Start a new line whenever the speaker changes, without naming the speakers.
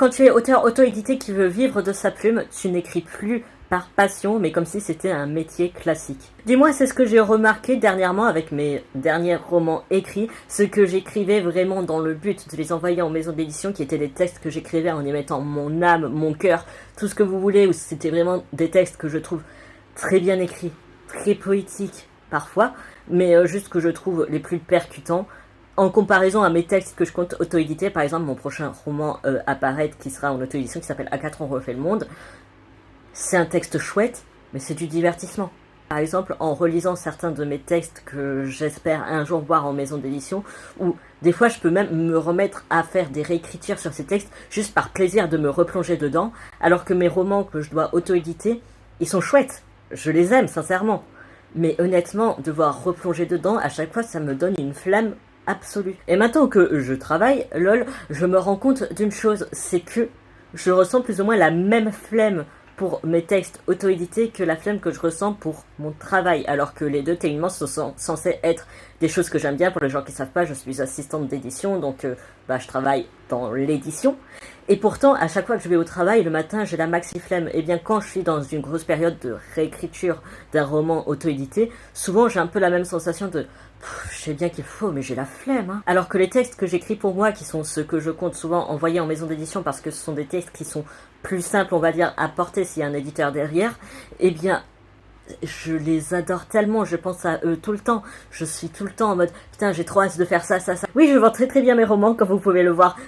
Quand tu es auteur auto-édité qui veut vivre de sa plume, tu n'écris plus par passion, mais comme si c'était un métier classique. Dis-moi, c'est ce que j'ai remarqué dernièrement avec mes derniers romans écrits, ce que j'écrivais vraiment dans le but de les envoyer en maison d'édition, qui étaient des textes que j'écrivais en y mettant mon âme, mon cœur, tout ce que vous voulez, ou c'était vraiment des textes que je trouve très bien écrits, très poétiques parfois, mais juste que je trouve les plus percutants. En comparaison à mes textes que je compte auto-éditer, par exemple mon prochain roman à paraître qui sera en auto-édition qui s'appelle À 4 ans on refait le monde, c'est un texte chouette, mais c'est du divertissement. Par exemple, en relisant certains de mes textes que j'espère un jour voir en maison d'édition, ou des fois je peux même me remettre à faire des réécritures sur ces textes juste par plaisir de me replonger dedans, alors que mes romans que je dois auto-éditer, ils sont chouettes, je les aime sincèrement. Mais honnêtement, devoir replonger dedans, à chaque fois ça me donne une flamme absolue. Et maintenant que je travaille, lol, je me rends compte d'une chose, c'est que je ressens plus ou moins la même flemme pour mes textes auto-édités que la flemme que je ressens pour mon travail, alors que les deux techniquement sont censés être des choses que j'aime bien. Pour les gens qui ne savent pas, je suis assistante d'édition, donc je travaille dans l'édition. Et pourtant, à chaque fois que je vais au travail, le matin, j'ai la maxi flemme. Et bien quand je suis dans une grosse période de réécriture d'un roman auto-édité, souvent j'ai un peu la même sensation de je sais bien qu'il faut, mais j'ai la flemme. Hein. Alors que les textes que j'écris pour moi, qui sont ceux que je compte souvent envoyer en maison d'édition parce que ce sont des textes qui sont plus simples, on va dire, à porter s'il y a un éditeur derrière, eh bien, je les adore tellement, je pense à eux tout le temps. Je suis tout le temps en mode, putain, j'ai trop hâte de faire ça, ça, ça. Oui, je vends très très bien mes romans, comme vous pouvez le voir.